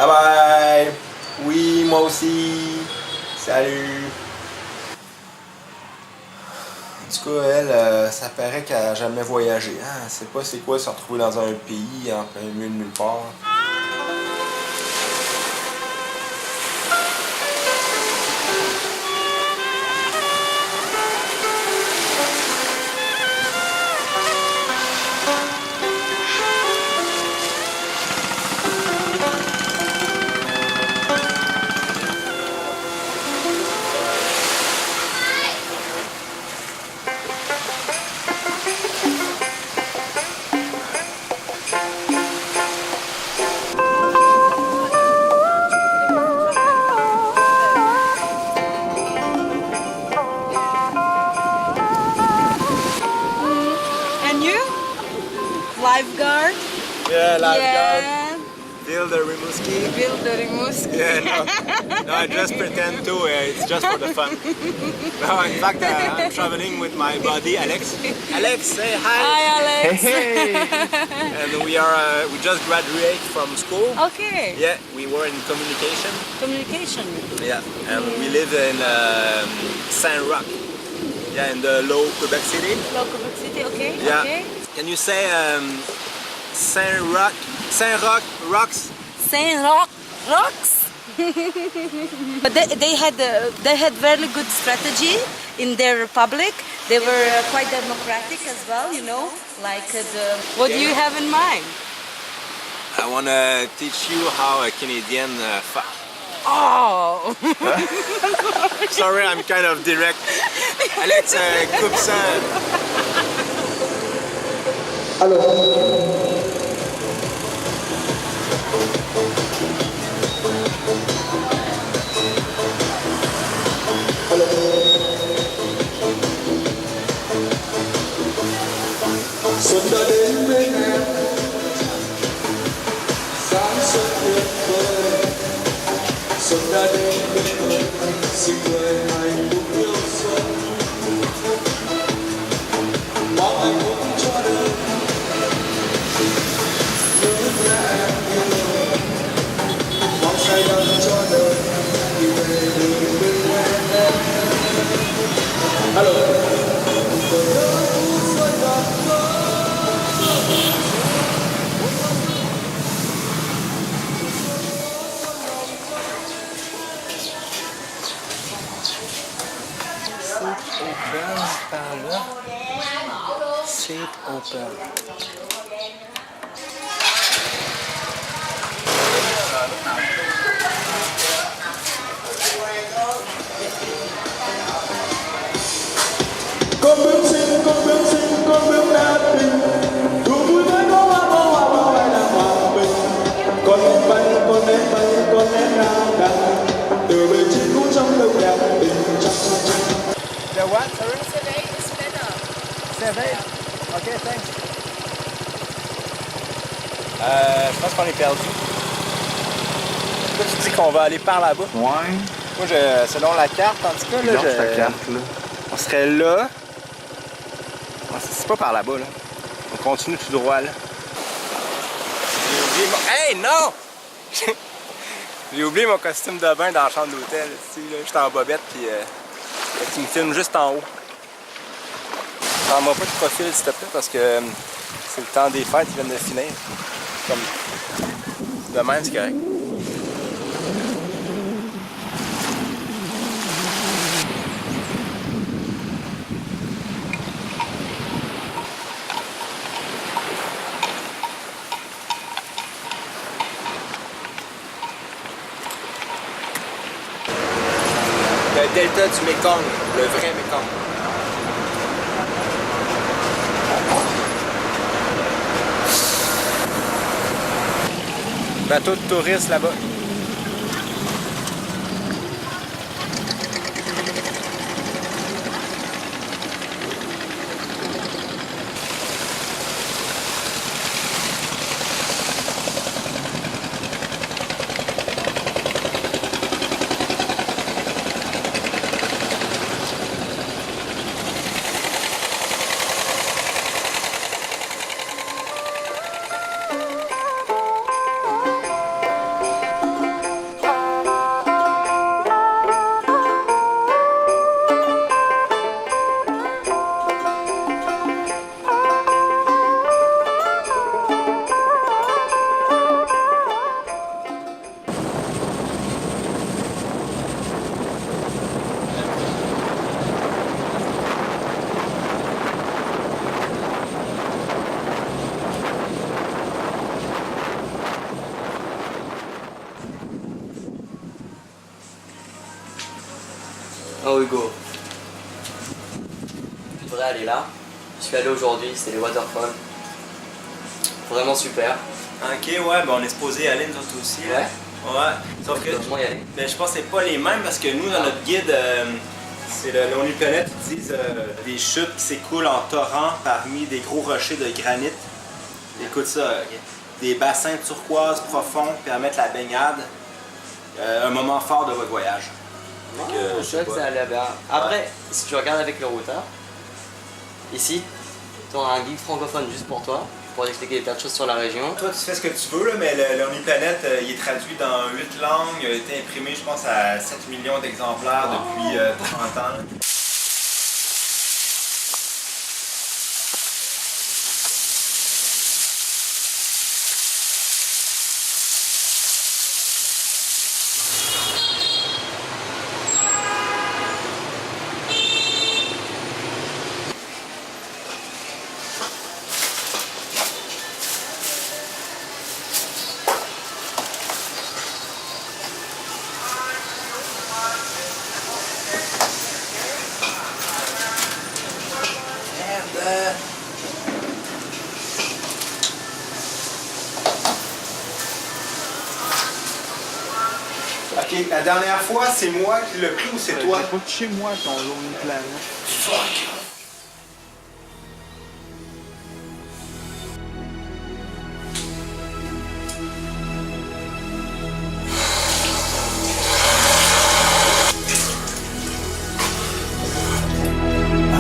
Bye bye! Oui, moi aussi! Salut! En tout cas, elle, ça paraît qu'elle n'a jamais voyagé. Hein? Elle sait pas c'est quoi se retrouver dans un pays en plein milieu de nulle part. Lifeguard? Yeah, lifeguard. Yeah. Vilde Rimouski. Vilde Rimouski. Yeah, no, I just pretend to. It's just for the fun. No, in fact, I'm traveling with my buddy Alex. Alex, say hi. Hi, Alex. Hey. And we just graduated from school. Okay. Yeah, we were in communication. Communication. Yeah, and we live in Saint-Roch. Yeah, in the Low Quebec City. Low Quebec City, okay. Yeah. Okay. Can you say Saint-Roch rocks? Saint-Roch rocks. But they had very good strategy in their republic. They were quite democratic as well, you know. Like what do you have in mind? I want to teach you how a Canadian fuck. Oh. Sorry, I'm kind of direct. Alex, coupe ça. Alors. Xuân đã đến bên em, sáng xuân tuyệt vời. Xuân đã đến bên em, xin người hạnh phúc yêu xuân. Mong hạnh phúc cho đời, những nhà em yêu. Mong say đắm cho đời, đi về đường bên em. Hello. Open par là. Seat open. Con bướm đa tình, thu vui với có hoa bay là hòa bình. Con nén nào đàn, từ bề trên cũ trong lâu đẹp tình trong. The what? Sorry? Today is better. Survey? Ok, thanks. Je pense qu'on est perdu. Toi, tu dis qu'on va aller par là-bas. Ouais. Moi, selon la carte, en tout cas, là, Lance ta carte, là. on serait là. C'est pas par là-bas, là. On continue tout droit, là. J'ai oublié mon... Hey, non! J'ai oublié mon costume de bain dans la chambre d'hôtel. J'étais en bobette, puis tu me filmes juste en haut. Prends-moi pas de profil, s'il te plaît, parce que c'est le temps des fêtes, ils viennent de finir. Comme... De même, c'est correct. Le delta du Mekong, le vrai Mekong. Bateau de touristes là-bas. go. Tu devrais aller là. Je suis allé aujourd'hui, c'est les waterfalls. Vraiment super. Ok, ouais, ben on est supposé y aller nous autres aussi. Là. Ouais. Sauf que Moi y aller. ben, je pense que c'est pas les mêmes parce que nous, dans notre guide, c'est le Lonely Planet, ils disent des chutes qui s'écoulent en torrent parmi des gros rochers de granit. Écoute ça, des bassins turquoise profonds qui permettent la baignade. Un moment fort de votre voyage. Je sais que ça allait bien. Après, si tu regardes avec le routeur, ici, tu auras un guide francophone juste pour toi, pour t'expliquer des tas de choses sur la région. Toi, tu fais ce que tu veux, là, mais le Lonely Planet, il est traduit dans 8 langues. Il a été imprimé, je pense, à 7 millions d'exemplaires depuis 30 ans. Là. Ok, la dernière fois, c'est moi qui l'ai pris ou c'est toi? C'est pas chez moi ton Lonely Planet. Fuck!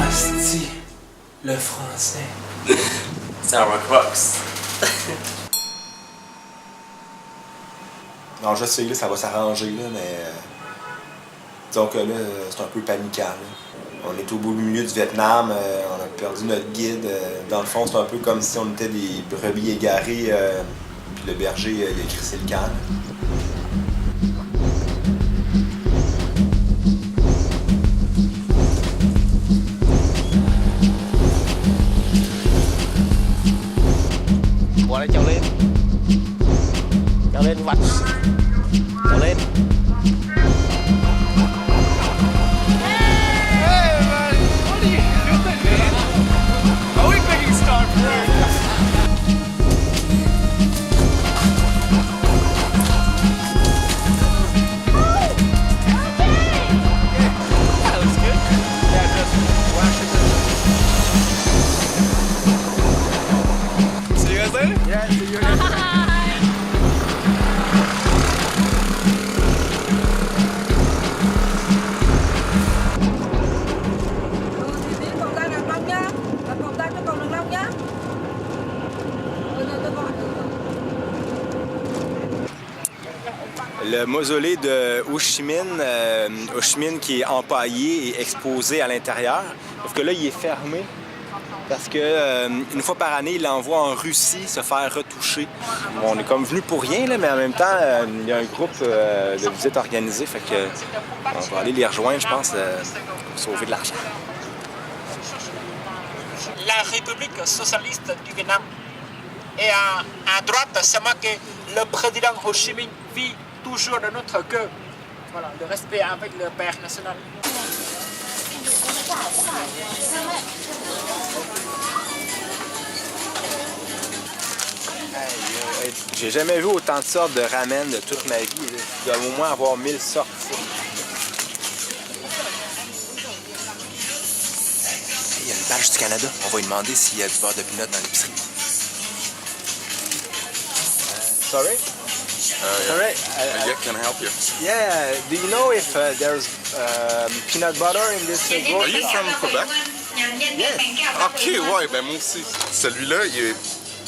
Asti, le français. C'est un Rock Rocks. Non, je sais, là, ça va s'arranger, là, mais... disons que là, c'est un peu paniquant, là. On est au beau milieu du Vietnam, on a perdu notre guide. Dans le fond, c'est un peu comme si on était des brebis égarées, puis le berger, il a crissé le camp. Bỏ lại trèo lên. Trèo lên vạch. Trèo lên. Le mausolée de Ho Chi Minh, Ho Chi Minh qui est empaillé et exposé à l'intérieur. Sauf que là, il est fermé parce que une fois par année, il l'envoie en Russie se faire retoucher. Bon, on est comme venu pour rien, là, mais en même temps, il y a un groupe de visite organisé, fait que on va aller les rejoindre, je pense, pour sauver de l'argent. La République socialiste du Vietnam. Et à droite, c'est marqué le président Ho Chi Minh vit toujours dans notre cœur. Voilà, le respect avec le père national. J'ai jamais vu autant de sortes de ramen de toute ma vie. Il doit au moins avoir 1000 sortes. Il y a une badge du Canada. On va lui demander s'il y a du beurre de pinot dans l'épicerie. Sorry? Sorry? Yeah, can I help you? Yeah, do you know if there's peanut butter in this Are grocery? you from Quebec? Yes. Ok, ouais, ben moi aussi. Celui-là, il est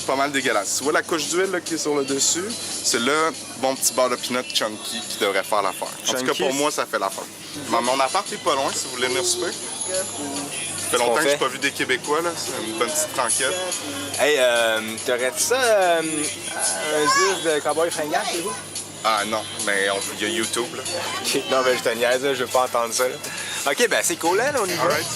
pas mal dégueulasse. Tu vois la couche d'huile là, qui est sur le dessus? Celui-là, bon petit beurre de peanut chunky qui devrait faire l'affaire. En tout cas, Chunky? pour moi, ça fait l'affaire. Mon appart est pas loin si vous voulez venir souper. Ça fait longtemps que j'ai pas vu des Québécois, là. C'est une bonne petite tranquille. Hey, t'aurais-tu ça, un 10 de cowboy fringant chez vous? Ah non, mais il y a YouTube, là. Ok, non, ben je te niaise, là, je veux pas entendre ça. Là. Ok, ben c'est cool, là, on y va. Alright.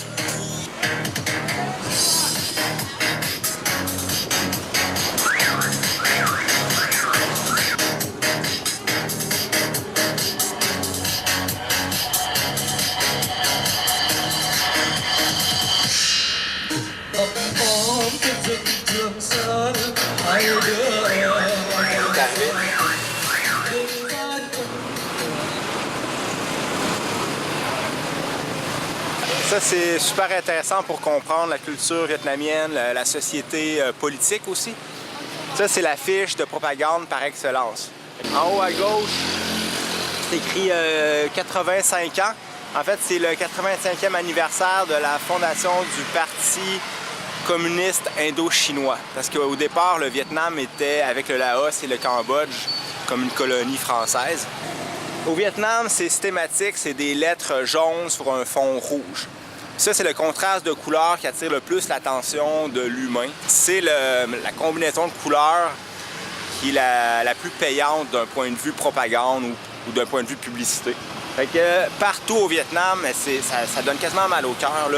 Ça, c'est super intéressant pour comprendre la culture vietnamienne, la société politique aussi. Ça, c'est l'affiche de propagande par excellence. En haut à gauche, c'est écrit 85 ans. En fait, c'est le 85e anniversaire de la fondation du Parti communiste indo-chinois. Parce qu'au départ, le Vietnam était, avec le Laos et le Cambodge, comme une colonie française. Au Vietnam, c'est systématique, c'est des lettres jaunes sur un fond rouge. Ça, c'est le contraste de couleurs qui attire le plus l'attention de l'humain. C'est la combinaison de couleurs qui est la plus payante d'un point de vue propagande ou d'un point de vue publicité. Fait que partout au Vietnam, ça donne quasiment mal au cœur.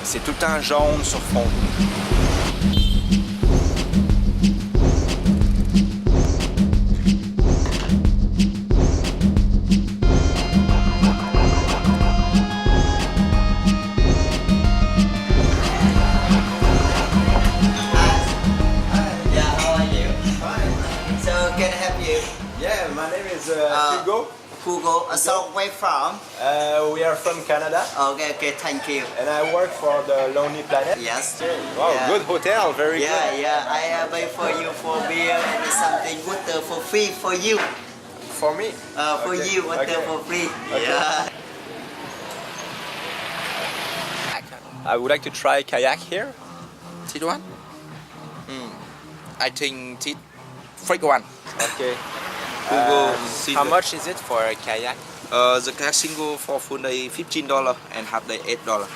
C'est tout le temps jaune sur fond rouge. Yeah, my name is Hugo. Hugo, so where from? We are from Canada. Okay, thank you. And I work for the Lonely Planet. Yes. Wow, Yeah. good hotel, very good. Yeah, I buy for you for beer and something water for free for you. For me? For Okay. you, water Okay. for free. Okay. Yeah. I would like to try kayak here. This one? I think this first one. Okay. Google How much is it for a kayak? The kayak single for full day $15 and half day $8.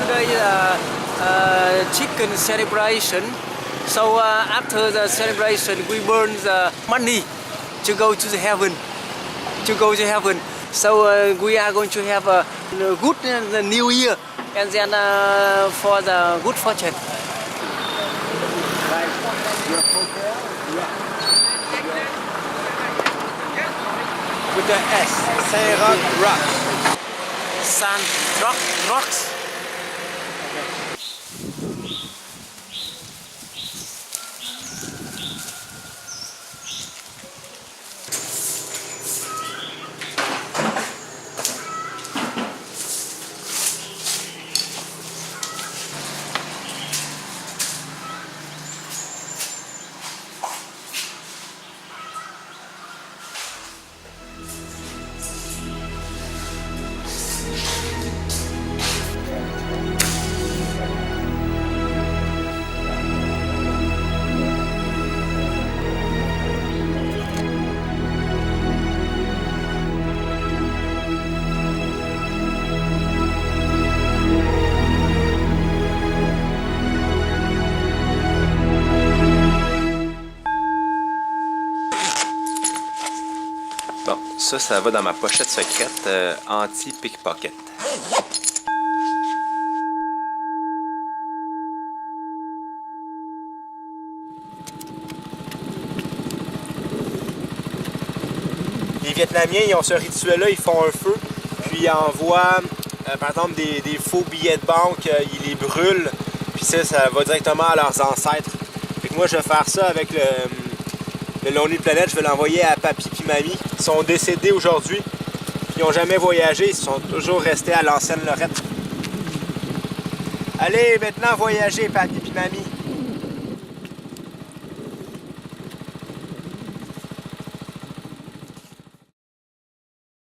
Today is chicken celebration. So after the celebration, we burn the money to go to the heaven. So we are going to have a good New Year, and then for the good fortune. With the S. Saint-Roch Rock. San rocks. Bon, ça va dans ma pochette secrète anti-pickpocket. Les Vietnamiens, ils ont ce rituel-là, ils font un feu, puis ils envoient, par exemple, des faux billets de banque, ils les brûlent, puis ça va directement à leurs ancêtres. Fait que moi, je vais faire ça avec le Lonely Planet, je vais l'envoyer à papy puis mamie. Ils sont décédés aujourd'hui, puis Ils n'ont jamais voyagé, ils sont toujours restés à l'ancienne Lorette. Allez, maintenant voyager, papi et mamie.